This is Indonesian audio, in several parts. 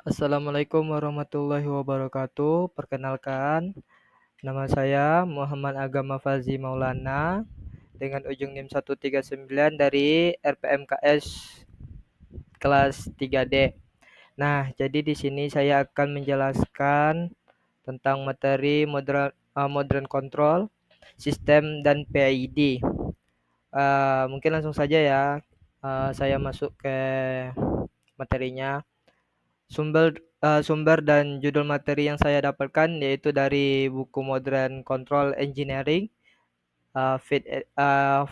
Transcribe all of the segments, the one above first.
Assalamualaikum warahmatullahi wabarakatuh. Perkenalkan, nama saya Muhammad Agama Fazi Maulana dengan ujung NIM 139 dari RPMKS kelas 3D. Nah, jadi di sini saya akan menjelaskan tentang materi modern control, sistem dan PID. Mungkin langsung saja ya. Saya masuk ke materinya. Sumber dan judul materi yang saya dapatkan yaitu dari buku Modern Control Engineering, Fit 5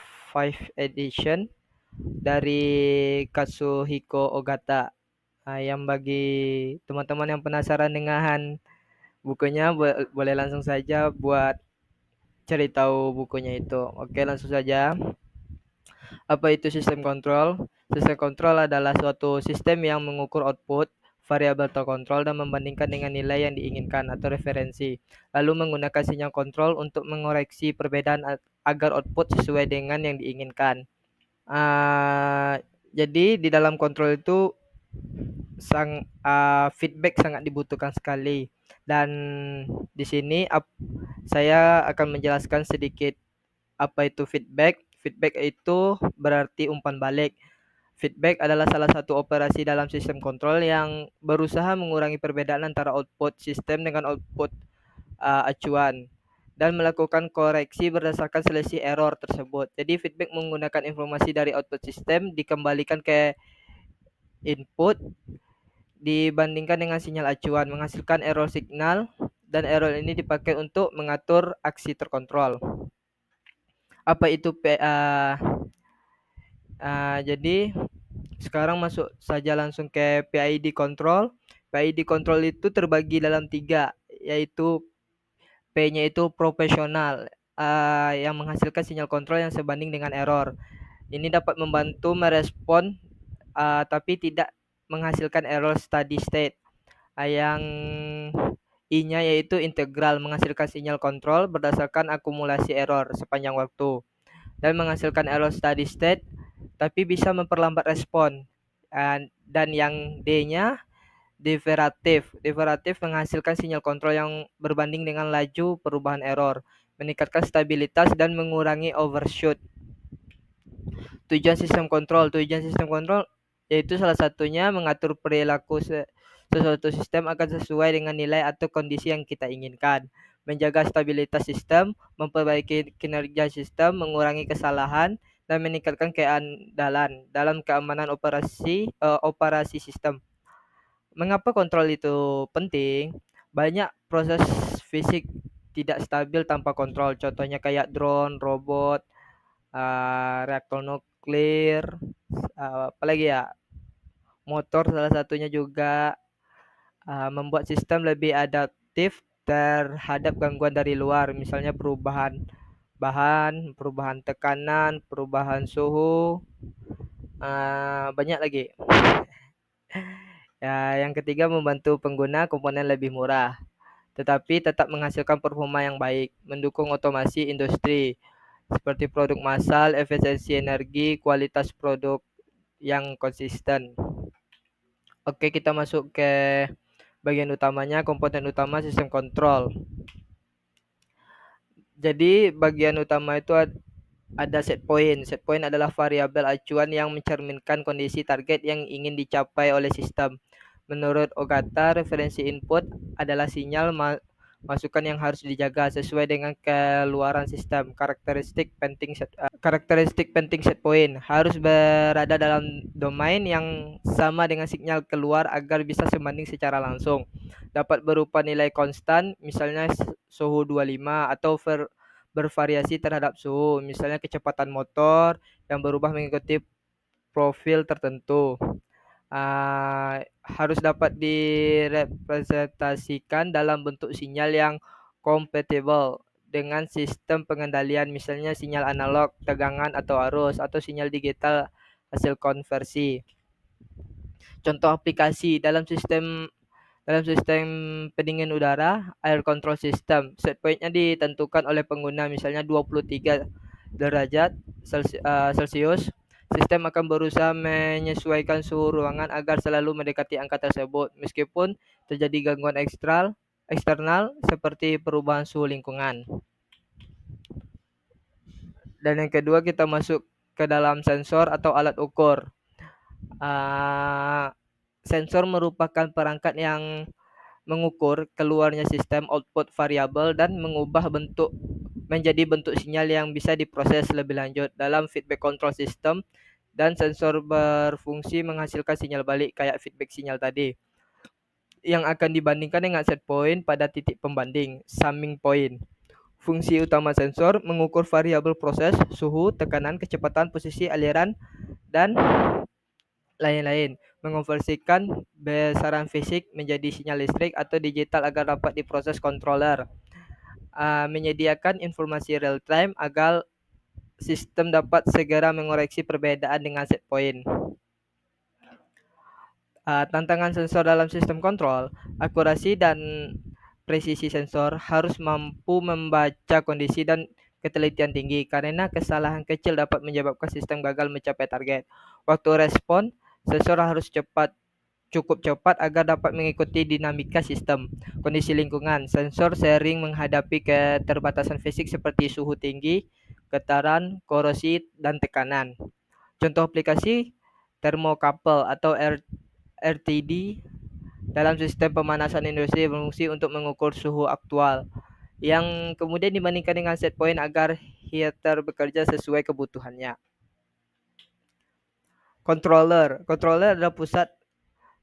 edition dari Katsuhiko Ogata. Yang bagi teman-teman yang penasaran dengan bukunya boleh langsung saja buat cari tahu bukunya itu. Oke, langsung saja. Apa itu sistem kontrol? Sistem kontrol adalah suatu sistem yang mengukur output variabel terkontrol dan membandingkan dengan nilai yang diinginkan atau referensi. Lalu menggunakan sinyal kontrol untuk mengoreksi perbedaan agar output sesuai dengan yang diinginkan. Jadi di dalam kontrol itu feedback sangat dibutuhkan sekali. Dan di sini saya akan menjelaskan sedikit apa itu feedback. Feedback itu berarti umpan balik. Feedback adalah salah satu operasi dalam sistem kontrol yang berusaha mengurangi perbedaan antara output sistem dengan output acuan dan melakukan koreksi berdasarkan selisih error tersebut. Jadi feedback menggunakan informasi dari output sistem dikembalikan ke input dibandingkan dengan sinyal acuan, menghasilkan error signal, dan error ini dipakai untuk mengatur aksi terkontrol. Apa itu jadi sekarang masuk saja langsung ke PID control. PID control itu terbagi dalam 3, yaitu P-nya itu profesional, yang menghasilkan sinyal kontrol yang sebanding dengan error. Ini dapat membantu merespon tapi tidak menghasilkan error steady state. Yang I-nya yaitu integral, menghasilkan sinyal kontrol berdasarkan akumulasi error sepanjang waktu dan menghasilkan error steady state tapi bisa memperlambat respon. Dan yang D-nya deveratif. Deveratif menghasilkan sinyal kontrol yang berbanding dengan laju perubahan error, meningkatkan stabilitas dan mengurangi overshoot. Tujuan sistem kontrol yaitu salah satunya mengatur perilaku sesuatu sistem agar sesuai dengan nilai atau kondisi yang kita inginkan, menjaga stabilitas sistem, memperbaiki kinerja sistem, mengurangi kesalahan, dan meningkatkan keandalan dalam keamanan operasi sistem. Mengapa kontrol itu penting? Banyak proses fisik tidak stabil tanpa kontrol. Contohnya kayak drone, robot, reaktor nuklir, apalagi ya, motor salah satunya juga. Membuat sistem lebih adaptif terhadap gangguan dari luar, misalnya perubahan bahan, perubahan tekanan, perubahan suhu, banyak lagi. Ya, yang ketiga, membantu pengguna komponen lebih murah, tetapi tetap menghasilkan performa yang baik, mendukung otomasi industri seperti produk massal, efisiensi energi, kualitas produk yang konsisten. Oke, kita masuk ke bagian utamanya, komponen utama sistem kontrol. Jadi bagian utama itu ada set point. Set point adalah variabel acuan yang mencerminkan kondisi target yang ingin dicapai oleh sistem. Menurut Ogata, referensi input adalah sinyal masukan yang harus dijaga sesuai dengan keluaran sistem. Karakteristik penting set point harus berada dalam domain yang sama dengan sinyal keluar agar bisa sebanding secara langsung. Dapat berupa nilai konstan, misalnya suhu 25, atau bervariasi terhadap suhu, misalnya kecepatan motor yang berubah mengikuti profil tertentu. Harus dapat direpresentasikan dalam bentuk sinyal yang kompatibel dengan sistem pengendalian, misalnya sinyal analog, tegangan atau arus, atau sinyal digital hasil konversi. Contoh aplikasi dalam sistem pendingin udara, air control system. Set point-nya ditentukan oleh pengguna, misalnya 23 derajat Celcius. Sistem akan berusaha menyesuaikan suhu ruangan agar selalu mendekati angka tersebut, meskipun terjadi gangguan eksternal seperti perubahan suhu lingkungan. Dan yang kedua kita masuk ke dalam sensor atau alat ukur. Sensor merupakan perangkat yang mengukur keluarnya sistem output variabel dan mengubah bentuk menjadi bentuk sinyal yang bisa diproses lebih lanjut dalam feedback control system, dan sensor berfungsi menghasilkan sinyal balik kayak feedback sinyal tadi yang akan dibandingkan dengan set point pada titik pembanding, summing point. Fungsi utama sensor mengukur variabel proses, suhu, tekanan, kecepatan, posisi aliran, dan lain-lain, mengonversikan besaran fisik menjadi sinyal listrik atau digital agar dapat diproses controller, menyediakan informasi real time agar sistem dapat segera mengoreksi perbedaan dengan set point. Tantangan sensor dalam sistem kontrol, akurasi dan presisi sensor harus mampu membaca kondisi dan ketelitian tinggi karena kesalahan kecil dapat menyebabkan sistem gagal mencapai target. Waktu respon, sensor harus cukup cepat agar dapat mengikuti dinamika sistem. Kondisi lingkungan, sensor sering menghadapi keterbatasan fisik seperti suhu tinggi, getaran, korosi, dan tekanan. Contoh aplikasi termokapel atau RTD dalam sistem pemanasan industri berfungsi untuk mengukur suhu aktual yang kemudian dibandingkan dengan set point agar heater bekerja sesuai kebutuhannya. Controller adalah pusat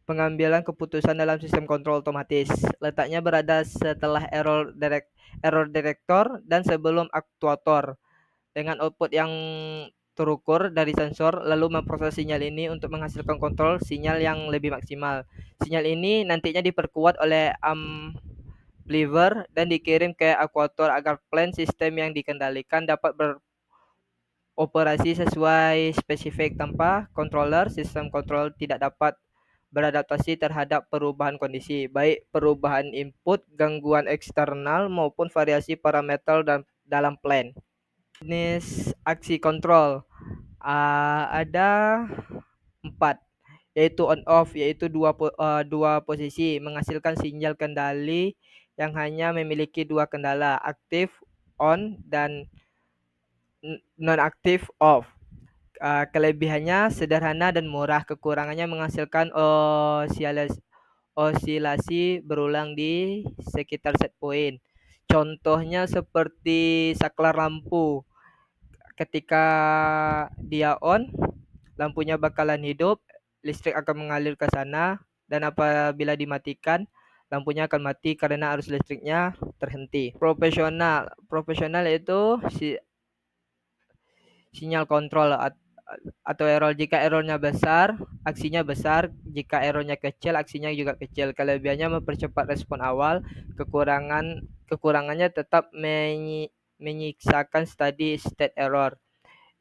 pengambilan keputusan dalam sistem kontrol otomatis. Letaknya berada setelah error detector dan sebelum aktuator, dengan output yang terukur dari sensor, lalu memproses sinyal ini untuk menghasilkan kontrol sinyal yang lebih maksimal. Sinyal ini nantinya diperkuat oleh amplifier dan dikirim ke aktuator agar plan sistem yang dikendalikan dapat beroperasi sesuai spesifik. Tanpa controller, sistem kontrol tidak dapat beradaptasi terhadap perubahan kondisi, baik perubahan input, gangguan eksternal, maupun variasi parameter dalam plan. Jenis aksi kontrol ada 4, yaitu on off, yaitu dua posisi menghasilkan sinyal kendali yang hanya memiliki dua kendala, aktif on dan non aktif off. Kelebihannya sederhana dan murah, kekurangannya menghasilkan osilasi berulang di sekitar set point. Contohnya seperti saklar lampu. Ketika dia on, lampunya bakalan hidup, listrik akan mengalir ke sana, dan apabila dimatikan, lampunya akan mati karena arus listriknya terhenti. Profesional itu sinyal kontrol atau error. Jika errornya besar, aksinya besar. Jika errornya kecil, aksinya juga kecil. Kelebihannya mempercepat respon awal. Kekurangannya tetap menyiksakan steady state error.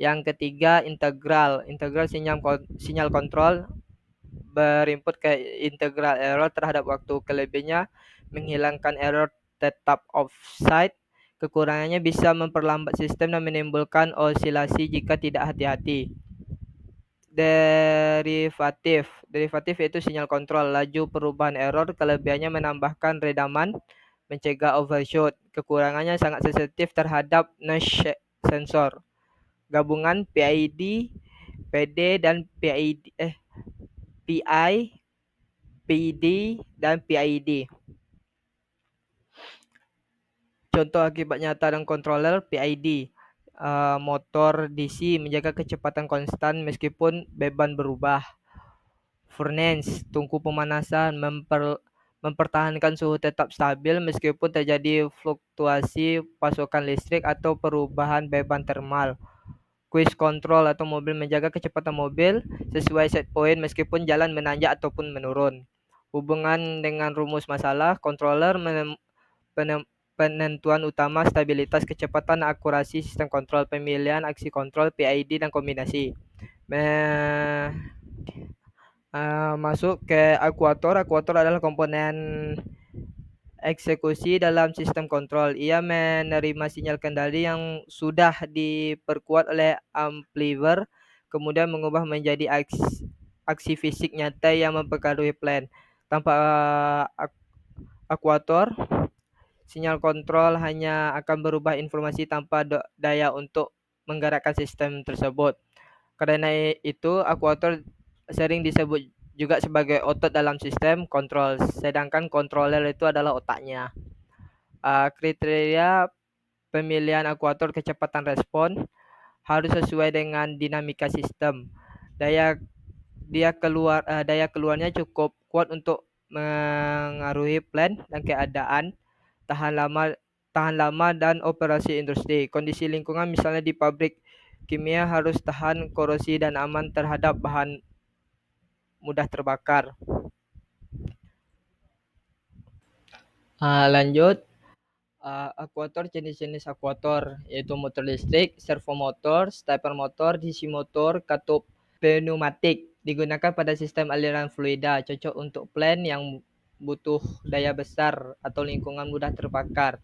Yang ketiga, integral sinyal kontrol berinput ke integral error terhadap waktu. Kelebihannya menghilangkan error tetap offside. Kekurangannya bisa memperlambat sistem dan menimbulkan osilasi jika tidak hati-hati. Derivatif yaitu sinyal kontrol, laju perubahan error. Kelebihannya menambahkan redaman, mencegah overshoot. Kekurangannya sangat sensitif terhadap noise sensor. Gabungan PID, PD dan PD dan PID. Contoh akibat nyata dan controller PID. Motor DC menjaga kecepatan konstan meskipun beban berubah. Furnace, tungku pemanasan, mempertahankan suhu tetap stabil meskipun terjadi fluktuasi pasokan listrik atau perubahan beban termal. Cruise control atau mobil menjaga kecepatan mobil sesuai set point meskipun jalan menanjak ataupun menurun. Hubungan dengan rumus masalah, controller penentuan utama, stabilitas, kecepatan, akurasi sistem kontrol, pemilihan aksi kontrol, PID, dan kombinasi. Masuk ke akuator. Akuator adalah komponen eksekusi dalam sistem kontrol. Ia menerima sinyal kendali yang sudah diperkuat oleh amplifier, kemudian mengubah menjadi aksi fisik nyata yang mempengaruhi plan. Tanpa akuator, sinyal kontrol hanya akan berubah informasi tanpa daya untuk menggerakkan sistem tersebut. Karena itu, akuator sering disebut juga sebagai otot dalam sistem kontrol, sedangkan controller itu adalah otaknya. Kriteria pemilihan akuator kecepatan respon harus sesuai dengan dinamika sistem. Daya keluarnya cukup kuat untuk mengaruhi plan dan keadaan, tahan lama dan operasi industri. Kondisi lingkungan misalnya di pabrik kimia harus tahan korosi dan aman terhadap bahan mudah terbakar. Lanjut, akuator, jenis-jenis akuator yaitu motor listrik, servo motor, stepper motor, DC motor, katup pneumatik digunakan pada sistem aliran fluida, cocok untuk plan yang butuh daya besar atau lingkungan mudah terbakar.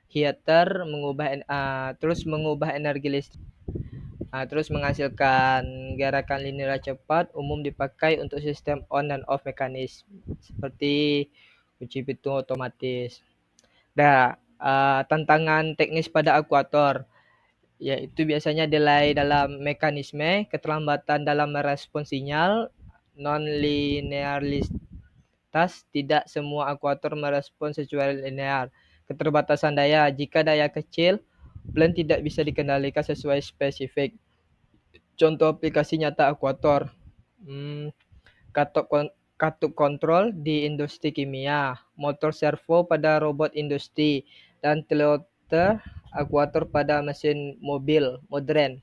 Heater terus mengubah energi listrik, terus menghasilkan gerakan linear cepat, umum dipakai untuk sistem on dan off mekanis seperti kunci pintu otomatis. Tantangan teknis pada akuator yaitu biasanya delay dalam mekanisme, keterlambatan dalam merespon sinyal, non-linearitas, tidak semua akuator merespon sesuai linear, keterbatasan daya, jika daya kecil, plan tidak bisa dikendalikan sesuai spesifik. Contoh aplikasi nyata akuator, katup kontrol di industri kimia, motor servo pada robot industri, dan teleoter akuator pada mesin mobil modern.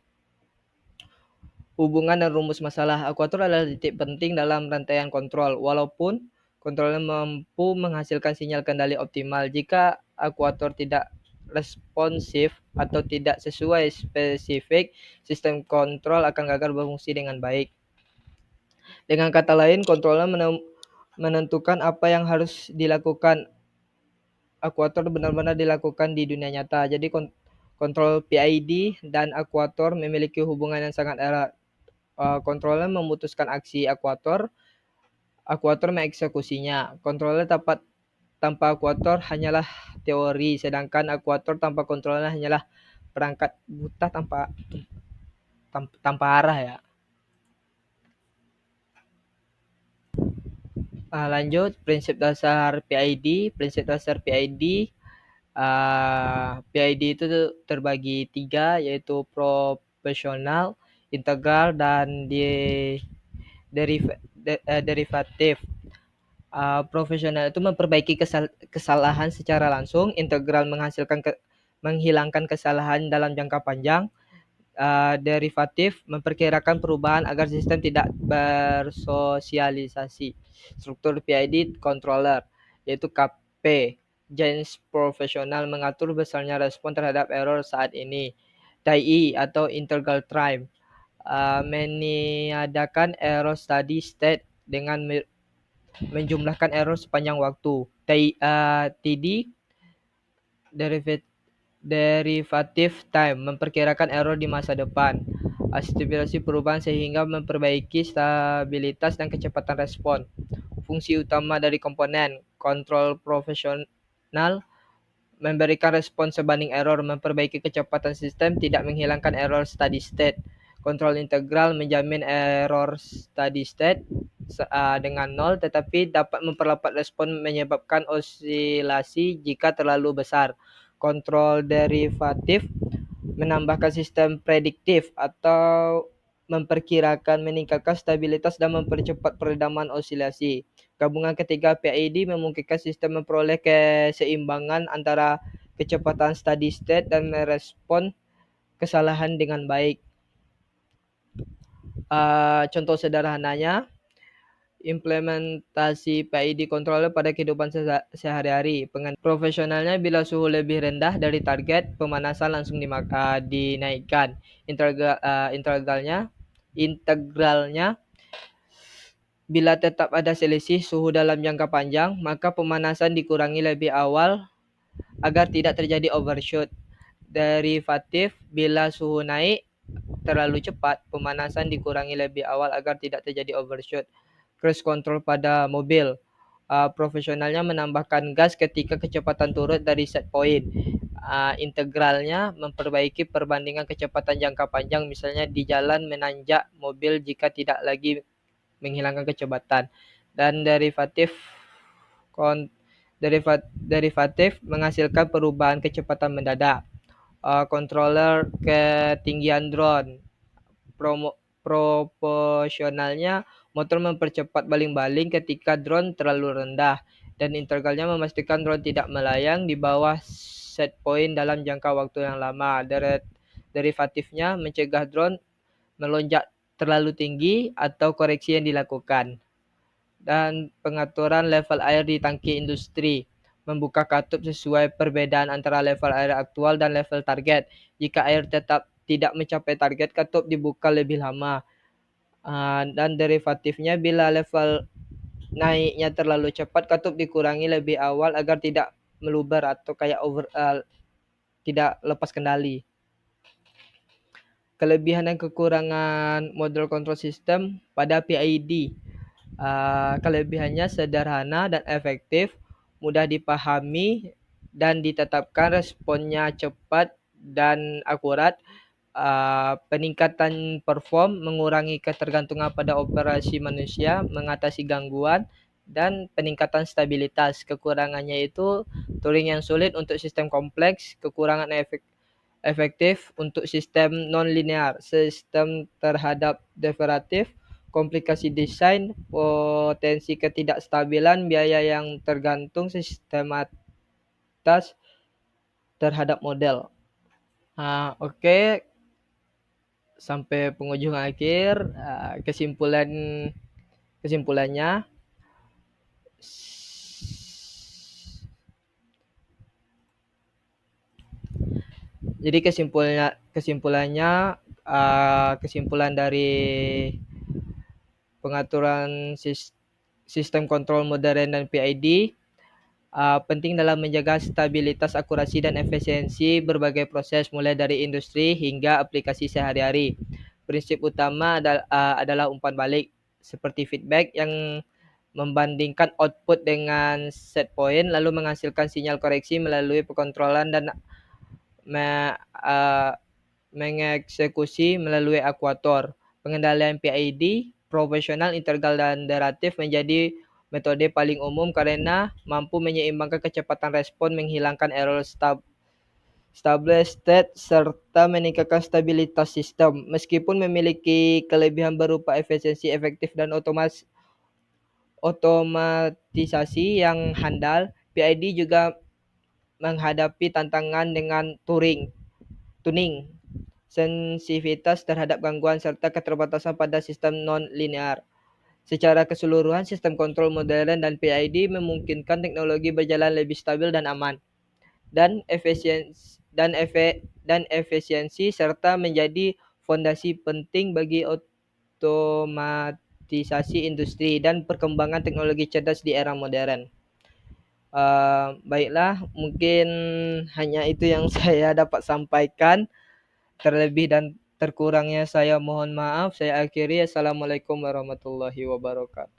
Hubungan dan rumus masalah. Akuator adalah titik penting dalam rantaian kontrol. Walaupun kontrolnya mampu menghasilkan sinyal kendali optimal, jika akuator tidak responsif atau tidak sesuai spesifik, sistem kontrol akan gagal berfungsi dengan baik. Dengan kata lain, kontrolnya menentukan apa yang harus dilakukan. Akuator benar-benar dilakukan di dunia nyata. Jadi kontrol PID dan akuator memiliki hubungan yang sangat erat. Kontroler memutuskan aksi akuator mengeksekusinya. Kontroler tanpa akuator hanyalah teori, sedangkan akuator tanpa kontroler hanyalah perangkat buta tanpa arah ya. Lanjut, prinsip dasar PID. Prinsip dasar PID, PID itu terbagi 3, yaitu proporsional, integral, dan derivatif. Profesional itu memperbaiki kesalahan secara langsung, integral menghilangkan kesalahan dalam jangka panjang, derivatif memperkirakan perubahan agar sistem tidak bersosialisasi. Struktur PID controller yaitu KP. Jenis profesional mengatur besarnya respon terhadap error saat ini. TIE atau integral time meniadakan error steady state dengan menjumlahkan error sepanjang waktu. TD derivative time memperkirakan error di masa depan. Stabilisasi perubahan sehingga memperbaiki stabilitas dan kecepatan respon. Fungsi utama dari komponen kontrol profesional memberikan respon sebanding error, memperbaiki kecepatan sistem, tidak menghilangkan error steady state. Kontrol integral menjamin error steady state dengan 0, tetapi dapat memperlambat respon menyebabkan osilasi jika terlalu besar. Kontrol derivatif menambahkan sistem prediktif atau memperkirakan meningkatkan stabilitas dan mempercepat peredaman osilasi. Gabungan ketiga PID memungkinkan sistem memperoleh keseimbangan antara kecepatan steady state dan merespon kesalahan dengan baik. Contoh sederhananya, implementasi PID controller pada kehidupan sehari-hari. Profesionalnya, bila suhu lebih rendah dari target, pemanasan langsung dinaikkan. Integralnya, bila tetap ada selisih suhu dalam jangka panjang, maka pemanasan dikurangi lebih awal agar tidak terjadi overshoot. Derivatif, bila suhu naik, terlalu cepat, pemanasan dikurangi lebih awal agar tidak terjadi overshoot. Cruise control pada mobil. Profesionalnya menambahkan gas ketika kecepatan turun dari set point. Integralnya memperbaiki perbandingan kecepatan jangka panjang, misalnya di jalan menanjak mobil jika tidak lagi menghilangkan kecepatan. Dan derivatif menghasilkan perubahan kecepatan mendadak. Controller ketinggian drone. Proporsionalnya motor mempercepat baling-baling ketika drone terlalu rendah, dan integralnya memastikan drone tidak melayang di bawah set point dalam jangka waktu yang lama. Derivatifnya mencegah drone melonjak terlalu tinggi atau koreksi yang dilakukan. Dan pengaturan level air di tangki industri. Membuka katup sesuai perbedaan antara level air aktual dan level target. Jika air tetap tidak mencapai target, katup dibuka lebih lama. Dan derivatifnya, bila level naiknya terlalu cepat, katup dikurangi lebih awal agar tidak meluber atau kayak tidak lepas kendali. Kelebihan dan kekurangan model control system pada PID. Kelebihannya sederhana dan efektif, mudah dipahami dan ditetapkan, responnya cepat dan akurat. Peningkatan perform, mengurangi ketergantungan pada operasi manusia, mengatasi gangguan, dan peningkatan stabilitas. Kekurangannya itu touring yang sulit untuk sistem kompleks, kekurangan efektif untuk sistem non-linear, sistem terhadap derivatif, komplikasi desain, potensi ketidakstabilan, biaya yang tergantung sistematis terhadap model. Oke. Sampai penghujung akhir. Kesimpulannya, jadi kesimpulan dari pengaturan sistem kontrol modern dan PID, penting dalam menjaga stabilitas, akurasi, dan efisiensi berbagai proses, mulai dari industri hingga aplikasi sehari-hari. Prinsip utama adalah umpan balik, seperti feedback yang membandingkan output dengan set point, lalu menghasilkan sinyal koreksi melalui pengontrolan dan mengeksekusi melalui akuator. Pengendalian PID profesional, integral, dan derivatif menjadi metode paling umum karena mampu menyeimbangkan kecepatan respon, menghilangkan error stable state, serta meningkatkan stabilitas sistem. Meskipun memiliki kelebihan berupa efisiensi efektif dan otomatisasi yang handal, PID juga menghadapi tantangan dengan tuning, sensitivitas terhadap gangguan, serta keterbatasan pada sistem non-linear. Secara keseluruhan, sistem kontrol modern dan PID memungkinkan teknologi berjalan lebih stabil dan aman, dan efisiensi serta menjadi fondasi penting bagi otomatisasi industri dan perkembangan teknologi cerdas di era modern. Baiklah, mungkin hanya itu yang saya dapat sampaikan. Terlebih dan terkurangnya saya mohon maaf. Saya akhiri. Assalamualaikum warahmatullahi wabarakatuh.